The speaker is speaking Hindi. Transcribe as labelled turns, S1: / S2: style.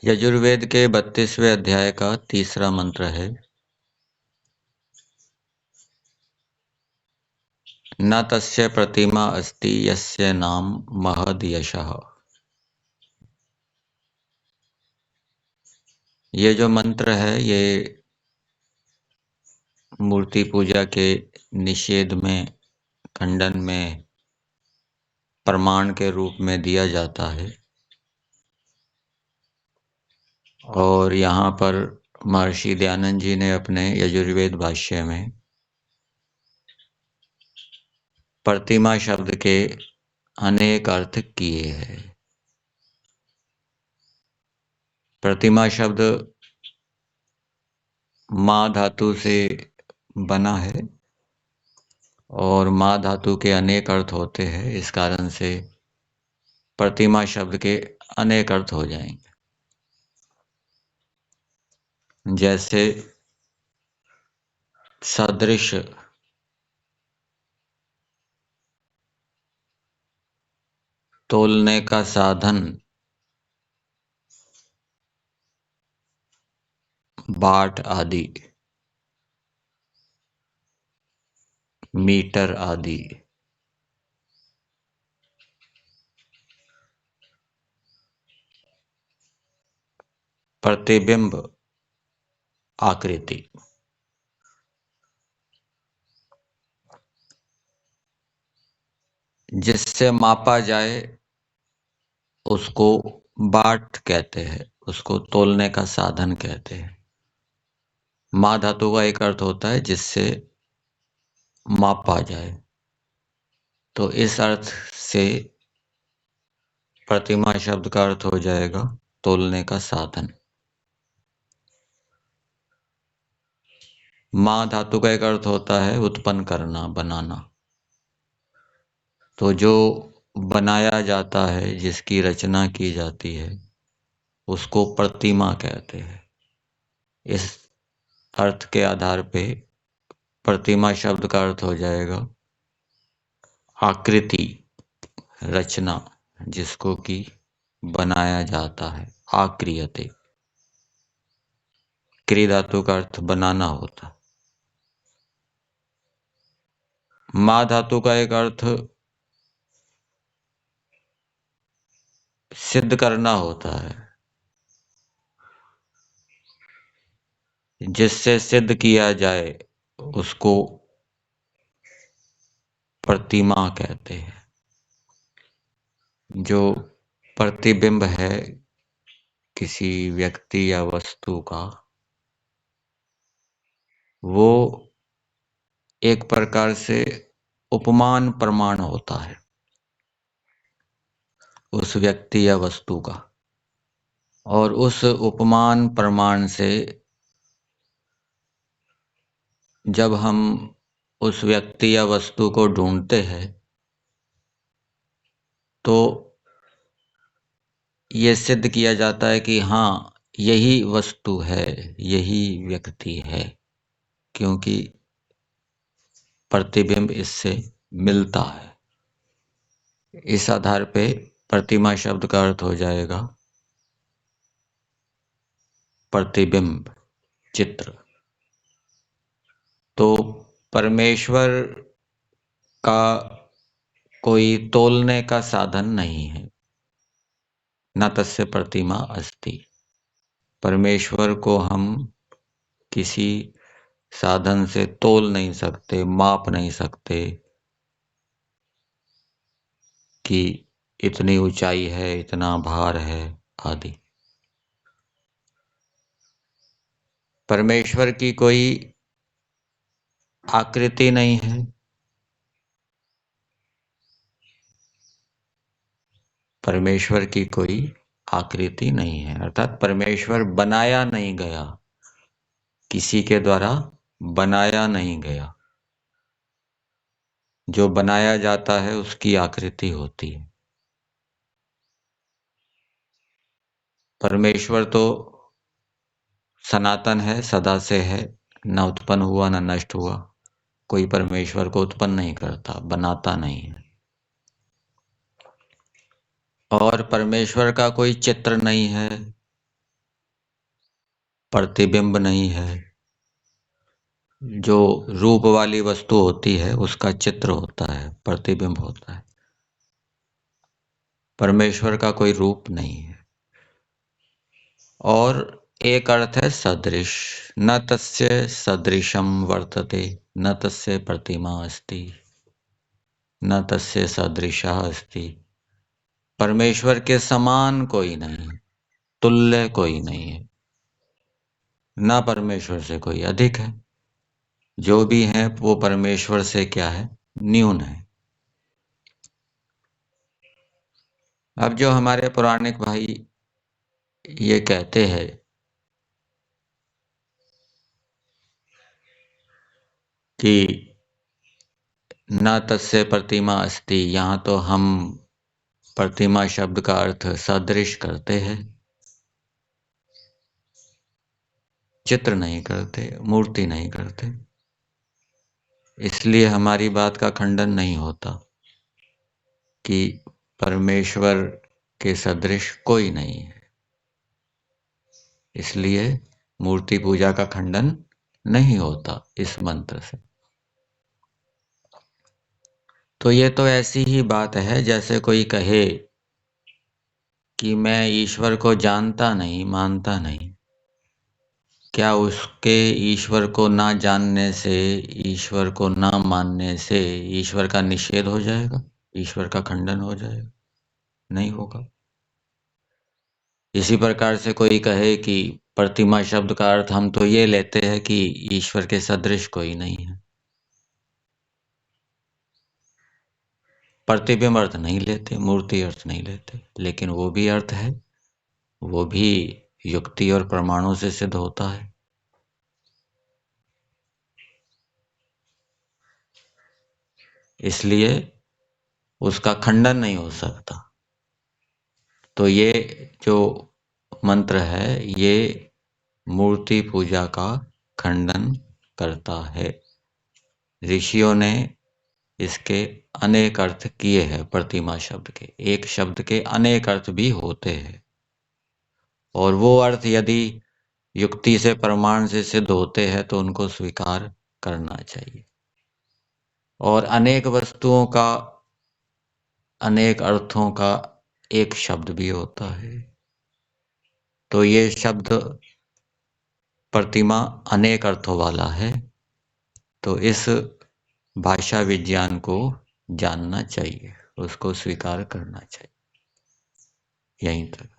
S1: यजुर्वेद के 32वें अध्याय का तीसरा मंत्र है। न तस्य प्रतिमा अस्ति यस्य नाम महद यशः। ये जो मंत्र है ये मूर्ति पूजा के निषेध में, खंडन में प्रमाण के रूप में दिया जाता है। और यहाँ पर महर्षि दयानंद जी ने अपने यजुर्वेद भाष्य में प्रतिमा शब्द के अनेक अर्थ किए हैं। प्रतिमा शब्द माँ धातु से बना है और माँ धातु के अनेक अर्थ होते हैं। इस कारण से प्रतिमा शब्द के अनेक अर्थ हो जाएंगे। जैसे सदृश, तोलने का साधन, बाट आदि, मीटर आदि। प्रतिबिंब, आकृति। जिससे मापा जाए उसको बाट कहते हैं, उसको तोलने का साधन कहते हैं। माँ धातु का एक अर्थ होता है जिससे मापा जाए, तो इस अर्थ से प्रतिमा शब्द का अर्थ हो जाएगा तोलने का साधन। माँ धातु का एक अर्थ होता है उत्पन्न करना, बनाना। तो जो बनाया जाता है, जिसकी रचना की जाती है, उसको प्रतिमा कहते हैं। इस अर्थ के आधार पे प्रतिमा शब्द का अर्थ हो जाएगा आकृति, रचना, जिसको कि बनाया जाता है। आक्रियते, क्री धातु का अर्थ बनाना होता है। माँ धातु का एक अर्थ सिद्ध करना होता है, जिससे सिद्ध किया जाए उसको प्रतिमा कहते हैं। जो प्रतिबिंब है किसी व्यक्ति या वस्तु का, वो एक प्रकार से उपमान प्रमाण होता है उस व्यक्ति या वस्तु का। और उस उपमान प्रमाण से जब हम उस व्यक्ति या वस्तु को ढूंढते हैं तो ये सिद्ध किया जाता है कि हाँ, यही वस्तु है, यही व्यक्ति है, क्योंकि प्रतिबिंब इससे मिलता है। इस आधार पे प्रतिमा शब्द का अर्थ हो जाएगा प्रतिबिंब, चित्र। तो परमेश्वर का कोई तोलने का साधन नहीं है। न तस्य प्रतिमा अस्ति। परमेश्वर को हम किसी साधन से तोल नहीं सकते, माप नहीं सकते कि इतनी ऊंचाई है, इतना भार है आदि। परमेश्वर की कोई आकृति नहीं है। परमेश्वर की कोई आकृति नहीं है, अर्थात परमेश्वर बनाया नहीं गया, किसी के द्वारा बनाया नहीं गया। जो बनाया जाता है उसकी आकृति होती है। परमेश्वर तो सनातन है, सदा से है, न उत्पन्न हुआ न नष्ट हुआ। कोई परमेश्वर को उत्पन्न नहीं करता, बनाता नहीं है। और परमेश्वर का कोई चित्र नहीं है, प्रतिबिंब नहीं है। जो रूप वाली वस्तु होती है उसका चित्र होता है, प्रतिबिंब होता है। परमेश्वर का कोई रूप नहीं है। और एक अर्थ है सदृश। न तस्य सदृशम वर्तते, न तस्य प्रतिमा अस्ति, न तस्य सदृशः अस्ति। परमेश्वर के समान कोई नहीं, तुल्य कोई नहीं है। ना परमेश्वर से कोई अधिक है। जो भी है वो परमेश्वर से क्या है? न्यून है। अब जो हमारे पौराणिक भाई ये कहते हैं कि न तस्य प्रतिमा अस्ति, यहाँ तो हम प्रतिमा शब्द का अर्थ सदृश करते हैं, चित्र नहीं करते, मूर्ति नहीं करते। इसलिए हमारी बात का खंडन नहीं होता कि परमेश्वर के सदृश कोई नहीं है। इसलिए मूर्ति पूजा का खंडन नहीं होता इस मंत्र से। तो ये तो ऐसी ही बात है जैसे कोई कहे कि मैं ईश्वर को जानता नहीं, मानता नहीं। क्या उसके ईश्वर को ना जानने से, ईश्वर को ना मानने से ईश्वर का निषेध हो जाएगा, ईश्वर का खंडन हो जाएगा? नहीं होगा। इसी प्रकार से कोई कहे कि प्रतिमा शब्द का अर्थ हम तो ये लेते हैं कि ईश्वर के सदृश कोई नहीं है। प्रतिबिंब अर्थ नहीं लेते, मूर्ति अर्थ नहीं लेते, लेकिन वो भी अर्थ है, वो भी युक्ति और प्रमाणों से सिद्ध होता है। इसलिए उसका खंडन नहीं हो सकता। तो ये जो मंत्र है ये मूर्ति पूजा का खंडन करता है। ऋषियों ने इसके अनेक अर्थ किए हैं। प्रतिमा शब्द के, एक शब्द के अनेक अर्थ भी होते हैं, और वो अर्थ यदि युक्ति से, प्रमाण से सिद्ध होते हैं तो उनको स्वीकार करना चाहिए। और अनेक वस्तुओं का, अनेक अर्थों का एक शब्द भी होता है। तो ये शब्द प्रतिमा अनेक अर्थों वाला है। तो इस भाषा विज्ञान को जानना चाहिए, उसको स्वीकार करना चाहिए। यहीं तक।